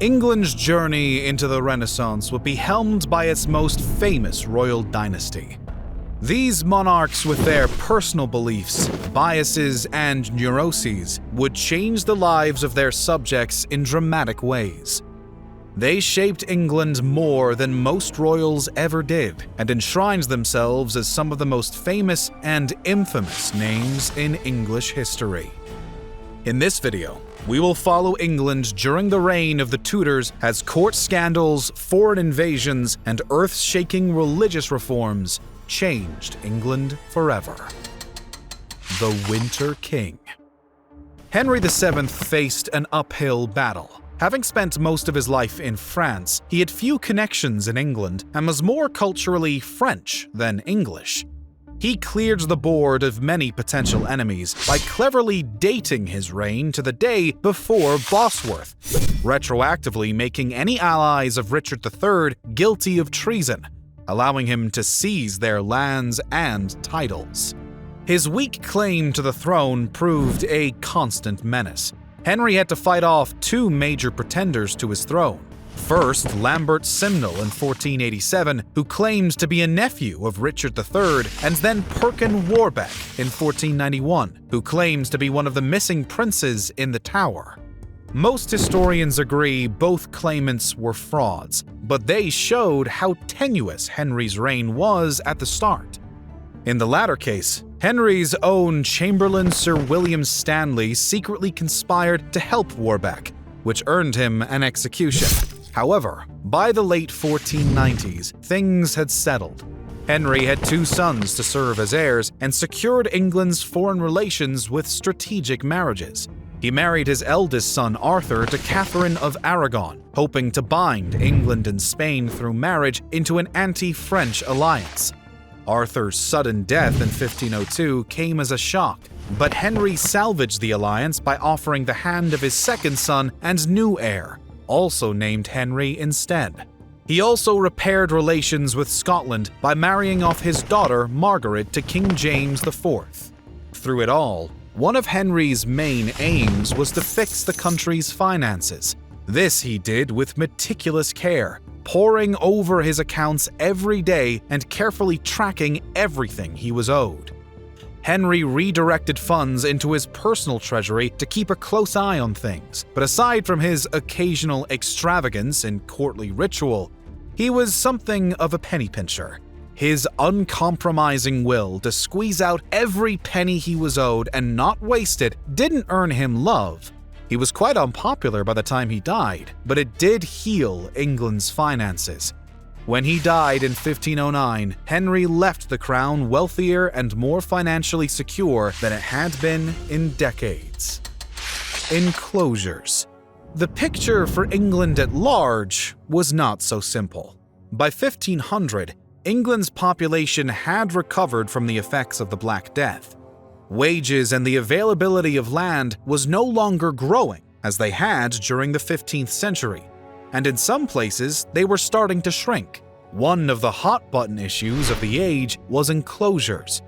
England's journey into the Renaissance would be helmed by its most famous royal dynasty. These monarchs, with their personal beliefs, biases, and neuroses, would change the lives of their subjects in dramatic ways. They shaped England more than most royals ever did, and enshrined themselves as some of the most famous and infamous names in English history. In this video, we will follow England during the reign of the Tudors as court scandals, foreign invasions, and earth-shaking religious reforms changed England forever. The Winter King. Henry VII faced an uphill battle. Having spent most of his life in France, he had few connections in England and was more culturally French than English. He cleared the board of many potential enemies by cleverly dating his reign to the day before Bosworth, retroactively making any allies of Richard III guilty of treason, allowing him to seize their lands and titles. His weak claim to the throne proved a constant menace. Henry had to fight off two major pretenders to his throne. First, Lambert Simnel in 1487, who claimed to be a nephew of Richard III, and then Perkin Warbeck in 1491, who claims to be one of the missing princes in the Tower. Most historians agree both claimants were frauds, but they showed how tenuous Henry's reign was at the start. In the latter case, Henry's own Chamberlain Sir William Stanley secretly conspired to help Warbeck, which earned him an execution. However, by the late 1490s, things had settled. Henry had two sons to serve as heirs and secured England's foreign relations with strategic marriages. He married his eldest son Arthur to Catherine of Aragon, hoping to bind England and Spain through marriage into an anti-French alliance. Arthur's sudden death in 1502 came as a shock, but Henry salvaged the alliance by offering the hand of his second son and new heir, also named Henry instead. He also repaired relations with Scotland by marrying off his daughter Margaret to King James IV. Through it all, one of Henry's main aims was to fix the country's finances. This he did with meticulous care, poring over his accounts every day and carefully tracking everything he was owed. Henry redirected funds into his personal treasury to keep a close eye on things, but aside from his occasional extravagance in courtly ritual, he was something of a penny pincher. His uncompromising will to squeeze out every penny he was owed and not waste it didn't earn him love. He was quite unpopular by the time he died, but it did heal England's finances. When he died in 1509, Henry left the crown wealthier and more financially secure than it had been in decades. Enclosures. The picture for England at large was not so simple. By 1500, England's population had recovered from the effects of the Black Death. Wages and the availability of land was no longer growing as they had during the 15th century, and in some places they were starting to shrink. One of the hot-button issues of the age was enclosures.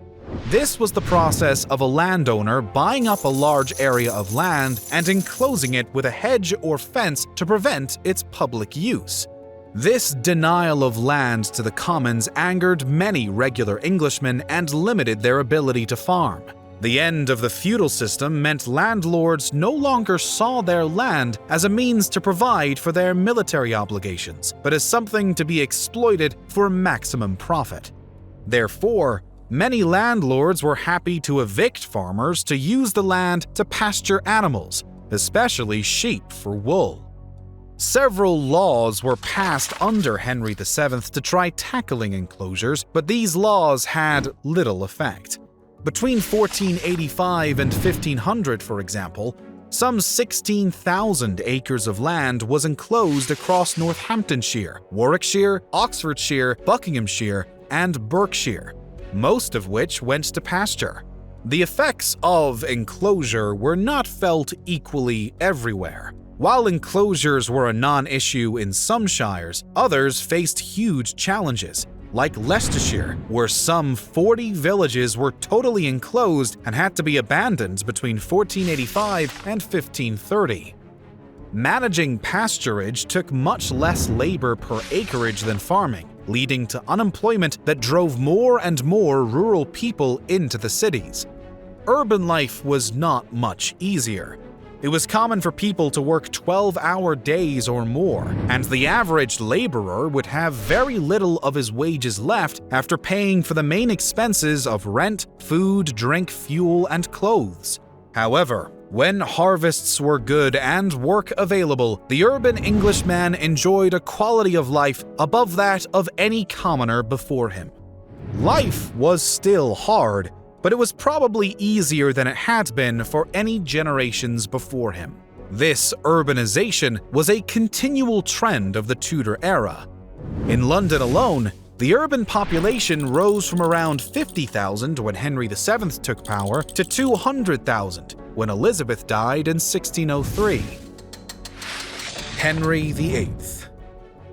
This was the process of a landowner buying up a large area of land and enclosing it with a hedge or fence to prevent its public use. This denial of land to the commons angered many regular Englishmen and limited their ability to farm. The end of the feudal system meant landlords no longer saw their land as a means to provide for their military obligations, but as something to be exploited for maximum profit. Therefore, many landlords were happy to evict farmers to use the land to pasture animals, especially sheep for wool. Several laws were passed under Henry VII to try tackling enclosures, but these laws had little effect. Between 1485 and 1500, for example, some 16,000 acres of land was enclosed across Northamptonshire, Warwickshire, Oxfordshire, Buckinghamshire, and Berkshire, most of which went to pasture. The effects of enclosure were not felt equally everywhere. While enclosures were a non-issue in some shires, others faced huge challenges, like Leicestershire, where some 40 villages were totally enclosed and had to be abandoned between 1485 and 1530. Managing pasturage took much less labor per acreage than farming, leading to unemployment that drove more and more rural people into the cities. Urban life was not much easier. It was common for people to work 12-hour days or more, and the average laborer would have very little of his wages left after paying for the main expenses of rent, food, drink, fuel, and clothes. However, when harvests were good and work available, the urban Englishman enjoyed a quality of life above that of any commoner before him. Life was still hard, but it was probably easier than it had been for any generations before him. This urbanization was a continual trend of the Tudor era. In London alone, the urban population rose from around 50,000 when Henry VII took power to 200,000 when Elizabeth died in 1603. Henry VIII.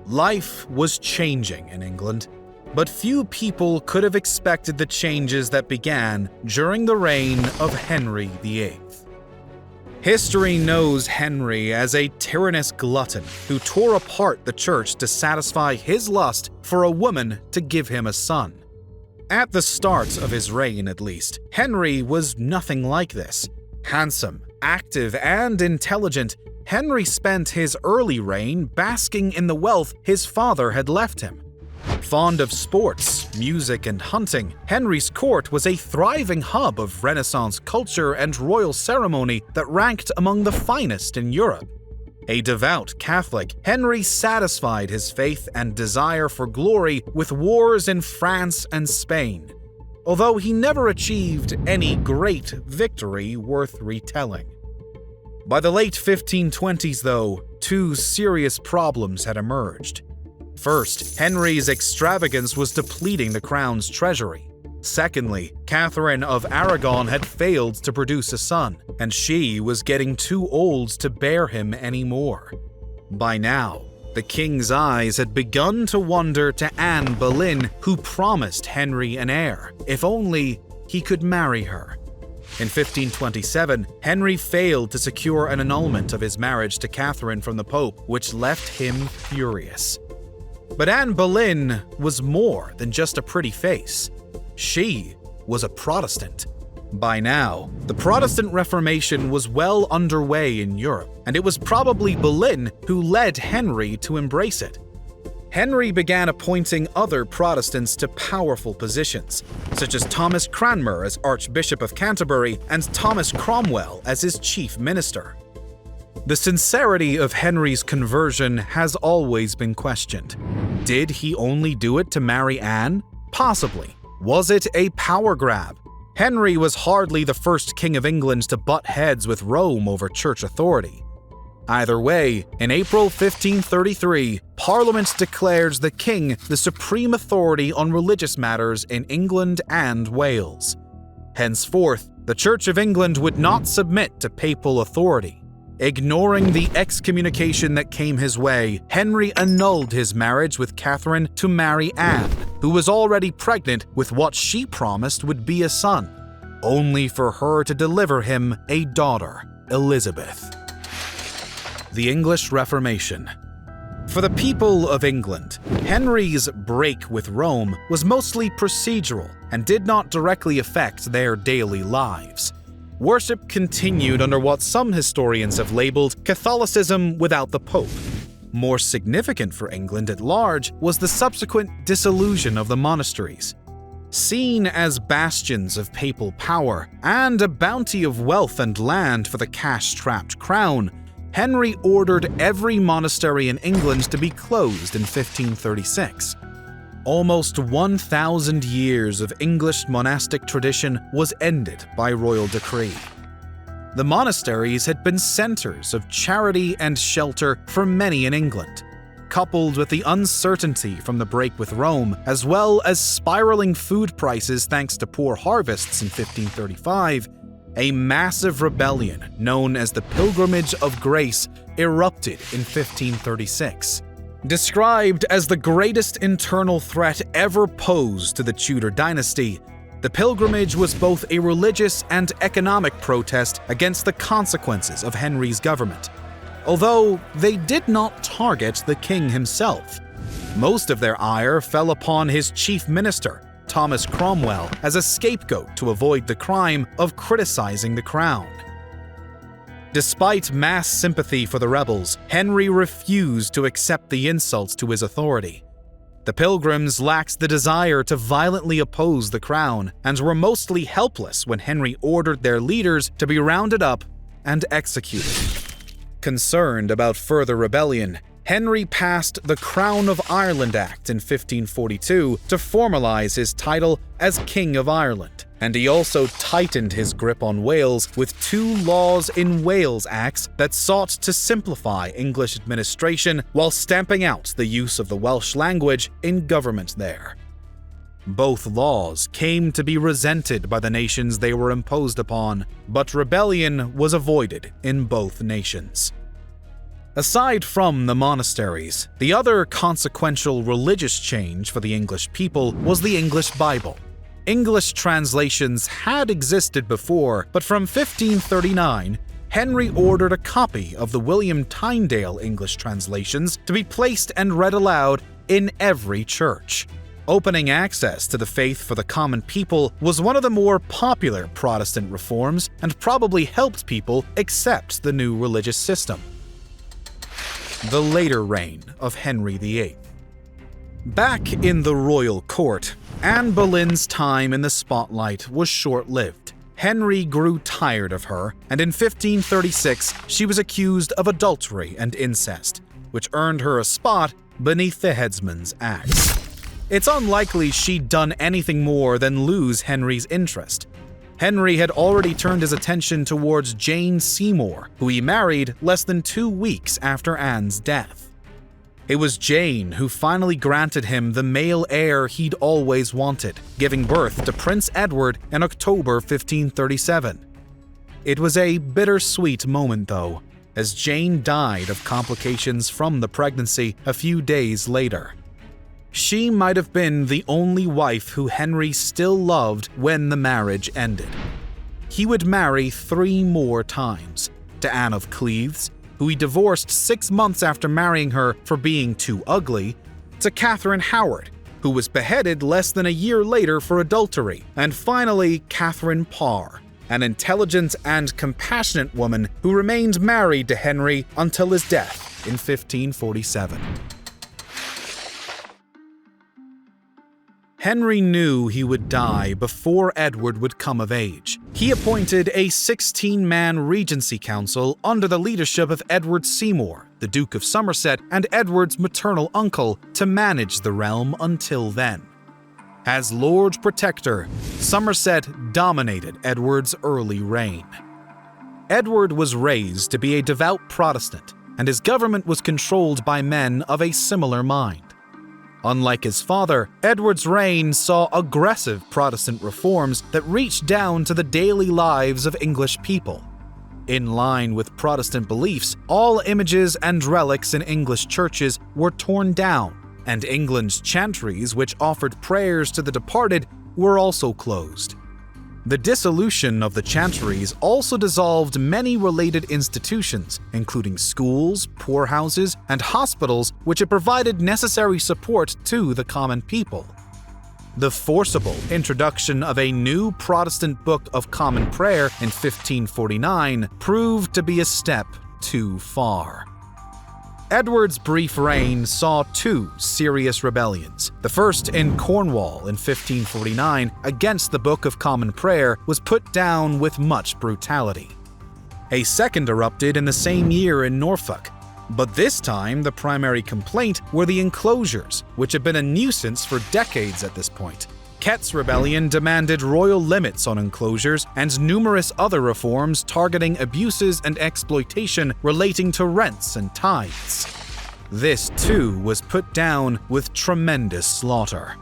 Life was changing in England, but few people could have expected the changes that began during the reign of Henry VIII. History knows Henry as a tyrannous glutton who tore apart the church to satisfy his lust for a woman to give him a son. At the start of his reign, at least, Henry was nothing like this. Handsome, active, and intelligent, Henry spent his early reign basking in the wealth his father had left him. Fond of sports, music, and hunting, Henry's court was a thriving hub of Renaissance culture and royal ceremony that ranked among the finest in Europe. A devout Catholic, Henry satisfied his faith and desire for glory with wars in France and Spain, although he never achieved any great victory worth retelling. By the late 1520s, though, two serious problems had emerged. First, Henry's extravagance was depleting the crown's treasury. Secondly, Catherine of Aragon had failed to produce a son, and she was getting too old to bear him anymore. By now, the king's eyes had begun to wander to Anne Boleyn, who promised Henry an heir, if only he could marry her. In 1527, Henry failed to secure an annulment of his marriage to Catherine from the Pope, which left him furious. But Anne Boleyn was more than just a pretty face. She was a Protestant. By now, the Protestant Reformation was well underway in Europe, and it was probably Boleyn who led Henry to embrace it. Henry began appointing other Protestants to powerful positions, such as Thomas Cranmer as Archbishop of Canterbury and Thomas Cromwell as his chief minister. The sincerity of Henry's conversion has always been questioned. Did he only do it to marry Anne? Possibly. Was it a power grab? Henry was hardly the first king of England to butt heads with Rome over church authority. Either way, in April 1533, Parliament declared the king the supreme authority on religious matters in England and Wales. Henceforth, the Church of England would not submit to papal authority. Ignoring the excommunication that came his way, Henry annulled his marriage with Catherine to marry Anne, who was already pregnant with what she promised would be a son, only for her to deliver him a daughter, Elizabeth. The English Reformation. For the people of England, Henry's break with Rome was mostly procedural and did not directly affect their daily lives. Worship continued under what some historians have labeled Catholicism without the Pope. More significant for England at large was the subsequent dissolution of the monasteries. Seen as bastions of papal power and a bounty of wealth and land for the cash-strapped crown, Henry ordered every monastery in England to be closed in 1536. Almost 1,000 years of English monastic tradition was ended by royal decree. The monasteries had been centers of charity and shelter for many in England. Coupled with the uncertainty from the break with Rome, as well as spiraling food prices thanks to poor harvests in 1535, a massive rebellion known as the Pilgrimage of Grace erupted in 1536. Described as the greatest internal threat ever posed to the Tudor dynasty, the pilgrimage was both a religious and economic protest against the consequences of Henry's government. although they did not target the king himself. Most of their ire fell upon his chief minister, Thomas Cromwell, as a scapegoat to avoid the crime of criticizing the crown. Despite mass sympathy for the rebels, Henry refused to accept the insults to his authority. The Pilgrims lacked the desire to violently oppose the crown and were mostly helpless when Henry ordered their leaders to be rounded up and executed. Concerned about further rebellion, Henry passed the Crown of Ireland Act in 1542 to formalize his title as King of Ireland, and he also tightened his grip on Wales with 2 Laws in Wales Acts that sought to simplify English administration while stamping out the use of the Welsh language in government there. Both laws came to be resented by the nations they were imposed upon, but rebellion was avoided in both nations. Aside from the monasteries, the other consequential religious change for the English people was the English Bible. English translations had existed before, but from 1539, Henry ordered a copy of the William Tyndale English translations to be placed and read aloud in every church. Opening access to the faith for the common people was one of the more popular Protestant reforms and probably helped people accept the new religious system. The later reign of Henry VIII. Back in the royal court, Anne Boleyn's time in the spotlight was short-lived. Henry grew tired of her, and in 1536 she was accused of adultery and incest, which earned her a spot beneath the headsman's axe. It's unlikely she'd done anything more than lose Henry's interest. Henry had already turned his attention towards Jane Seymour, who he married less than 2 weeks after Anne's death. It was Jane who finally granted him the male heir he'd always wanted, giving birth to Prince Edward in October 1537. It was a bittersweet moment, though, as Jane died of complications from the pregnancy a few days later. She might have been the only wife who Henry still loved when the marriage ended. He would marry 3 more times, to Anne of Cleves, who he divorced 6 months after marrying her for being too ugly, to Catherine Howard, who was beheaded less than a year later for adultery, and finally Catherine Parr, an intelligent and compassionate woman who remained married to Henry until his death in 1547. Henry knew he would die before Edward would come of age. He appointed a 16-man regency council under the leadership of Edward Seymour, the Duke of Somerset and Edward's maternal uncle, to manage the realm until then. As Lord Protector, Somerset dominated Edward's early reign. Edward was raised to be a devout Protestant, and his government was controlled by men of a similar mind. Unlike his father, Edward's reign saw aggressive Protestant reforms that reached down to the daily lives of English people. In line with Protestant beliefs, all images and relics in English churches were torn down, and England's chantries, which offered prayers to the departed, were also closed. The dissolution of the chantries also dissolved many related institutions, including schools, poorhouses, and hospitals, which had provided necessary support to the common people. The forcible introduction of a new Protestant Book of Common Prayer in 1549 proved to be a step too far. Edward's brief reign saw 2 serious rebellions. The first in Cornwall in 1549 against the Book of Common Prayer was put down with much brutality. A second erupted in the same year in Norfolk, but this time the primary complaint were the Enclosures, which had been a nuisance for decades at this point. Kett's rebellion demanded royal limits on enclosures and numerous other reforms targeting abuses and exploitation relating to rents and tithes. This, too, was put down with tremendous slaughter.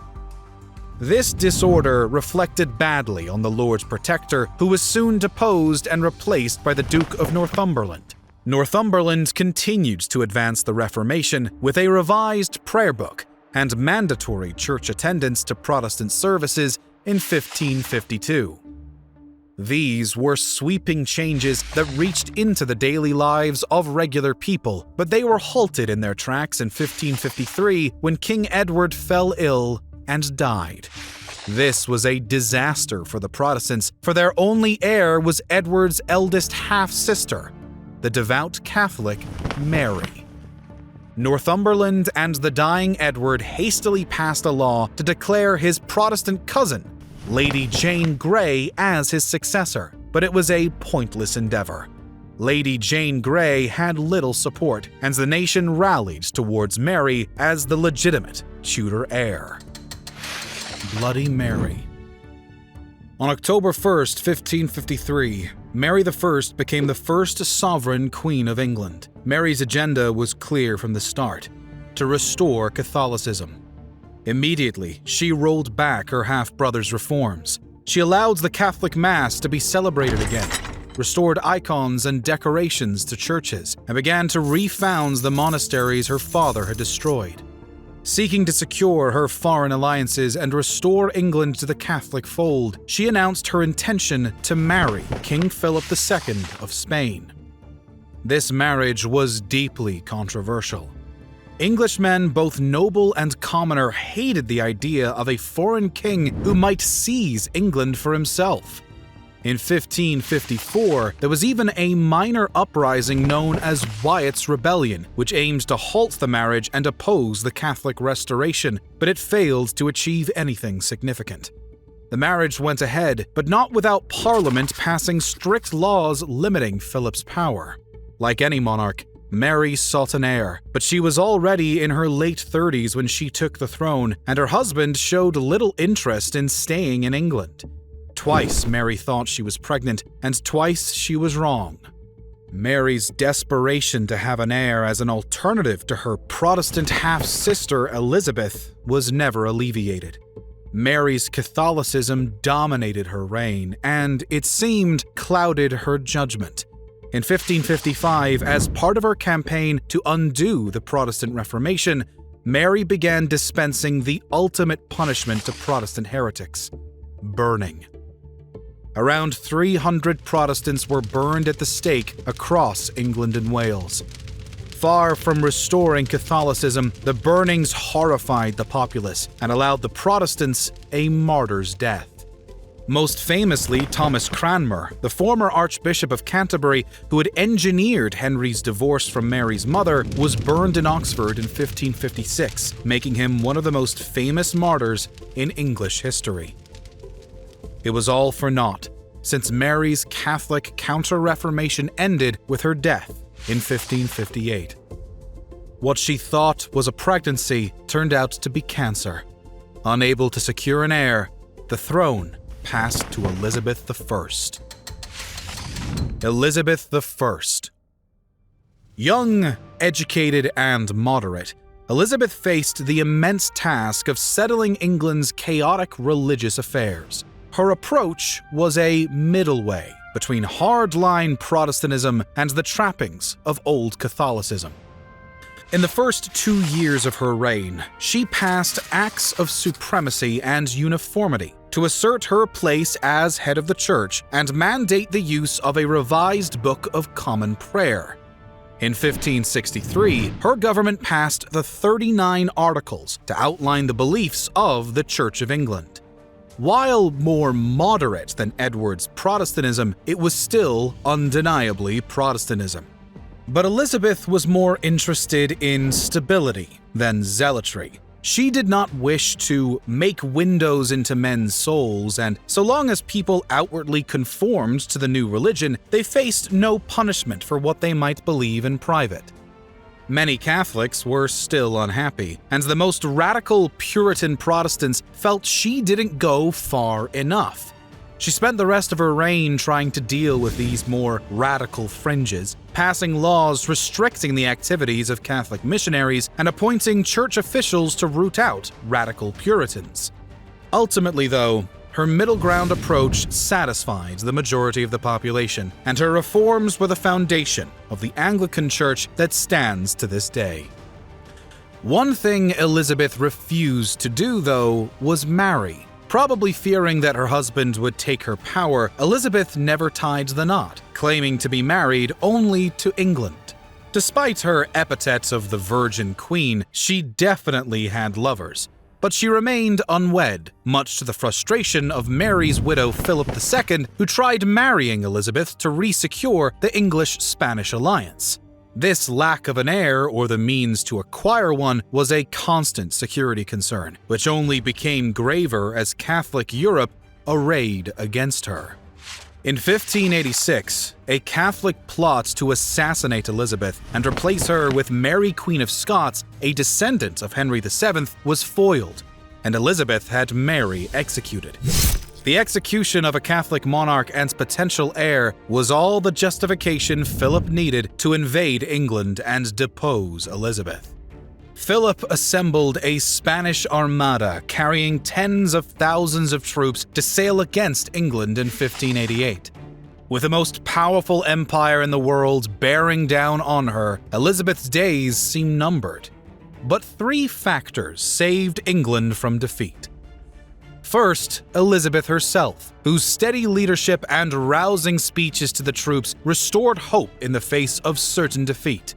This disorder reflected badly on the Lord Protector, who was soon deposed and replaced by the Duke of Northumberland. Northumberland continued to advance the Reformation with a revised prayer book and mandatory church attendance to Protestant services in 1552. These were sweeping changes that reached into the daily lives of regular people, but they were halted in their tracks in 1553 when King Edward fell ill and died. This was a disaster for the Protestants, for their only heir was Edward's eldest half-sister, the devout Catholic Mary. Northumberland and the dying Edward hastily passed a law to declare his Protestant cousin, Lady Jane Grey, as his successor, but it was a pointless endeavor. Lady Jane Grey had little support, and the nation rallied towards Mary as the legitimate Tudor heir. Bloody Mary. On October 1st, 1553, Mary I became the first sovereign Queen of England. Mary's agenda was clear from the start: to restore Catholicism. Immediately, she rolled back her half-brother's reforms. She allowed the Catholic Mass to be celebrated again, restored icons and decorations to churches, and began to refound the monasteries her father had destroyed. Seeking to secure her foreign alliances and restore England to the Catholic fold, she announced her intention to marry King Philip II of Spain. This marriage was deeply controversial. Englishmen, both noble and commoner, hated the idea of a foreign king who might seize England for himself. In 1554, there was even a minor uprising known as Wyatt's Rebellion, which aimed to halt the marriage and oppose the Catholic Restoration, but it failed to achieve anything significant. The marriage went ahead, but not without Parliament passing strict laws limiting Philip's power. Like any monarch, Mary sought an heir, but she was already in her late 30s when she took the throne, and her husband showed little interest in staying in England. Twice Mary thought she was pregnant, and twice she was wrong. Mary's desperation to have an heir as an alternative to her Protestant half-sister Elizabeth was never alleviated. Mary's Catholicism dominated her reign, and, it seemed, clouded her judgment. In 1555, as part of her campaign to undo the Protestant Reformation, Mary began dispensing the ultimate punishment to Protestant heretics: burning. Around 300 Protestants were burned at the stake across England and Wales. Far from restoring Catholicism, the burnings horrified the populace and allowed the Protestants a martyr's death. Most famously, Thomas Cranmer, the former Archbishop of Canterbury who had engineered Henry's divorce from Mary's mother, was burned in Oxford in 1556, making him one of the most famous martyrs in English history. It was all for naught, since Mary's Catholic counter-reformation ended with her death in 1558. What she thought was a pregnancy turned out to be cancer. Unable to secure an heir, the throne passed to Elizabeth I. Elizabeth I. Young, educated, and moderate, Elizabeth faced the immense task of settling England's chaotic religious affairs. Her approach was a middle way between hardline Protestantism and the trappings of old Catholicism. In the first 2 years of her reign, she passed acts of supremacy and uniformity to assert her place as head of the church and mandate the use of a revised Book of Common Prayer. In 1563, her government passed the 39 Articles to outline the beliefs of the Church of England. While more moderate than Edward's Protestantism, it was still undeniably Protestantism. But Elizabeth was more interested in stability than zealotry. She did not wish to make windows into men's souls, and so long as people outwardly conformed to the new religion, they faced no punishment for what they might believe in private. Many Catholics were still unhappy, and the most radical Puritan Protestants felt she didn't go far enough. She spent the rest of her reign trying to deal with these more radical fringes, passing laws restricting the activities of Catholic missionaries and appointing church officials to root out radical Puritans. Ultimately, though, her middle ground approach satisfied the majority of the population, and her reforms were the foundation of the Anglican Church that stands to this day. One thing Elizabeth refused to do, though, was marry, Probably fearing that her husband would take her power, Elizabeth never tied the knot, claiming to be married only to England. Despite her epithet of the Virgin Queen, she definitely had lovers, but she remained unwed, much to the frustration of Mary's widow Philip II, who tried marrying Elizabeth to re-secure the English-Spanish alliance. This lack of an heir or the means to acquire one was a constant security concern, which only became graver as Catholic Europe arrayed against her. In 1586, a Catholic plot to assassinate Elizabeth and replace her with Mary Queen of Scots, a descendant of Henry VII, was foiled, and Elizabeth had Mary executed. The execution of a Catholic monarch and potential heir was all the justification Philip needed to invade England and depose Elizabeth. Philip assembled a Spanish armada carrying tens of thousands of troops to sail against England in 1588. With the most powerful empire in the world bearing down on her, Elizabeth's days seemed numbered. But three factors saved England from defeat. First, Elizabeth herself, whose steady leadership and rousing speeches to the troops restored hope in the face of certain defeat.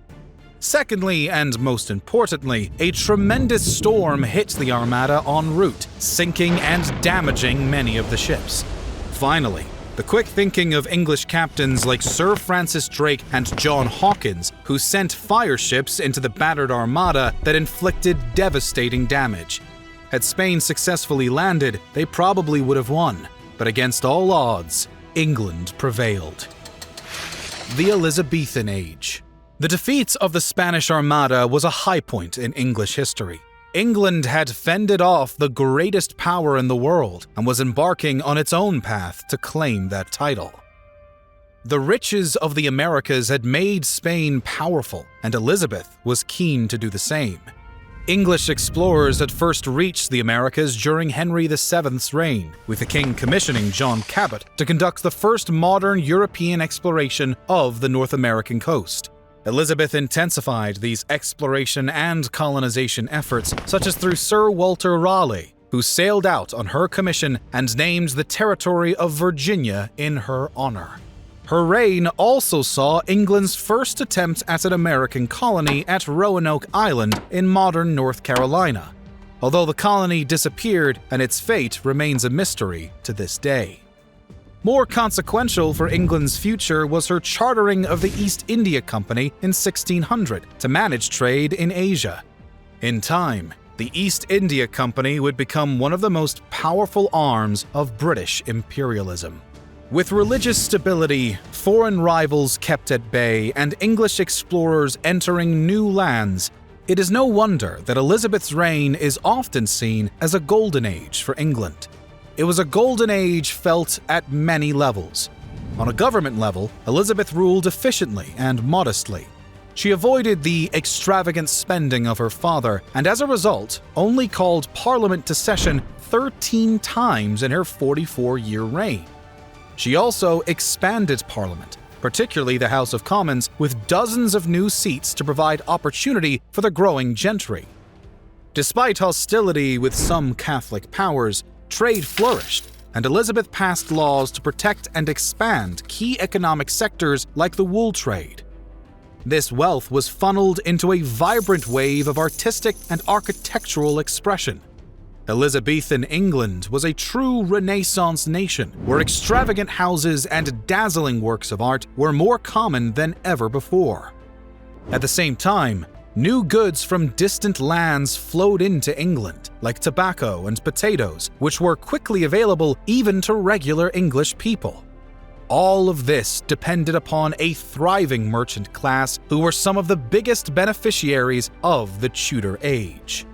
Secondly, and most importantly, a tremendous storm hit the armada en route, sinking and damaging many of the ships. Finally, the quick thinking of English captains like Sir Francis Drake and John Hawkins, who sent fire ships into the battered armada that inflicted devastating damage. Had Spain successfully landed, they probably would have won, but against all odds, England prevailed. The Elizabethan Age. The defeat of the Spanish Armada was a high point in English history. England had fended off the greatest power in the world and was embarking on its own path to claim that title. The riches of the Americas had made Spain powerful, and Elizabeth was keen to do the same. English explorers had first reached the Americas during Henry VII's reign, with the king commissioning John Cabot to conduct the first modern European exploration of the North American coast. Elizabeth intensified these exploration and colonization efforts, such as through Sir Walter Raleigh, who sailed out on her commission and named the territory of Virginia in her honor. Her reign also saw England's first attempt at an American colony at Roanoke Island in modern North Carolina, although the colony disappeared and its fate remains a mystery to this day. More consequential for England's future was her chartering of the East India Company in 1600 to manage trade in Asia. In time, the East India Company would become one of the most powerful arms of British imperialism. With religious stability, foreign rivals kept at bay, and English explorers entering new lands, it is no wonder that Elizabeth's reign is often seen as a golden age for England. It was a golden age felt at many levels. On a government level, Elizabeth ruled efficiently and modestly. She avoided the extravagant spending of her father, and as a result, only called Parliament to session 13 times in her 44-year reign. She also expanded Parliament, particularly the House of Commons, with dozens of new seats to provide opportunity for the growing gentry. Despite hostility with some Catholic powers, trade flourished, and Elizabeth passed laws to protect and expand key economic sectors like the wool trade. This wealth was funneled into a vibrant wave of artistic and architectural expression. Elizabethan England was a true Renaissance nation, where extravagant houses and dazzling works of art were more common than ever before. At the same time, new goods from distant lands flowed into England, like tobacco and potatoes, which were quickly available even to regular English people. All of this depended upon a thriving merchant class who were some of the biggest beneficiaries of the Tudor age.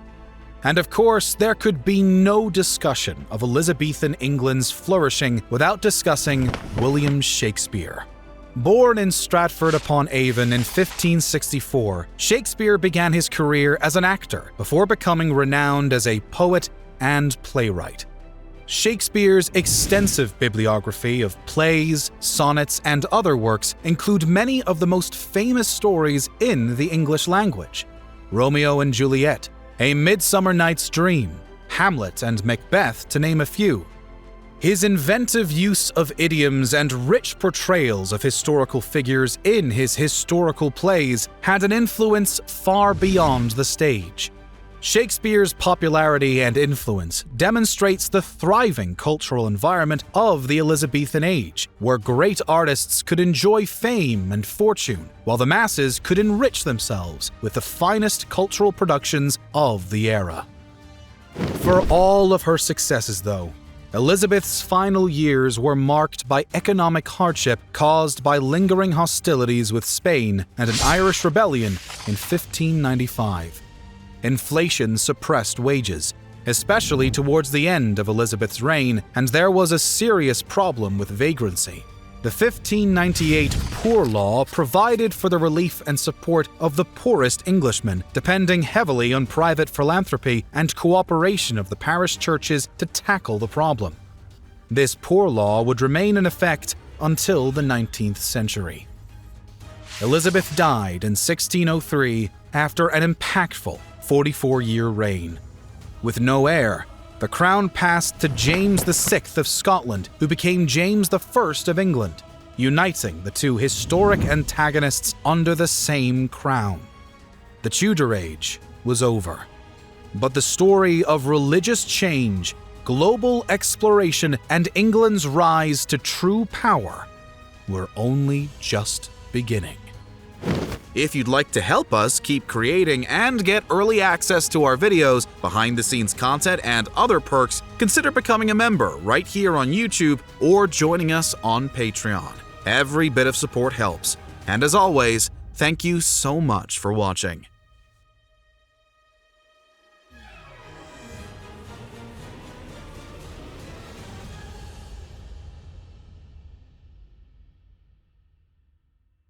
And of course, there could be no discussion of Elizabethan England's flourishing without discussing William Shakespeare. Born in Stratford-upon-Avon in 1564, Shakespeare began his career as an actor before becoming renowned as a poet and playwright. Shakespeare's extensive bibliography of plays, sonnets, and other works include many of the most famous stories in the English language: Romeo and Juliet, A Midsummer Night's Dream, Hamlet and Macbeth to name a few. His inventive use of idioms and rich portrayals of historical figures in his historical plays had an influence far beyond the stage. Shakespeare's popularity and influence demonstrates the thriving cultural environment of the Elizabethan age, where great artists could enjoy fame and fortune, while the masses could enrich themselves with the finest cultural productions of the era. For all of her successes, though, Elizabeth's final years were marked by economic hardship caused by lingering hostilities with Spain and an Irish rebellion in 1595. Inflation suppressed wages, especially towards the end of Elizabeth's reign, and there was a serious problem with vagrancy. The 1598 Poor Law provided for the relief and support of the poorest Englishmen, depending heavily on private philanthropy and cooperation of the parish churches to tackle the problem. This Poor Law would remain in effect until the 19th century. Elizabeth died in 1603 after an impactful 44-year reign. With no heir, the crown passed to James VI of Scotland, who became James I of England, uniting the two historic antagonists under the same crown. The Tudor Age was over. But the story of religious change, global exploration, and England's rise to true power were only just beginning. If you'd like to help us keep creating and get early access to our videos, behind-the-scenes content, and other perks, consider becoming a member right here on YouTube or joining us on Patreon. Every bit of support helps. And as always, thank you so much for watching.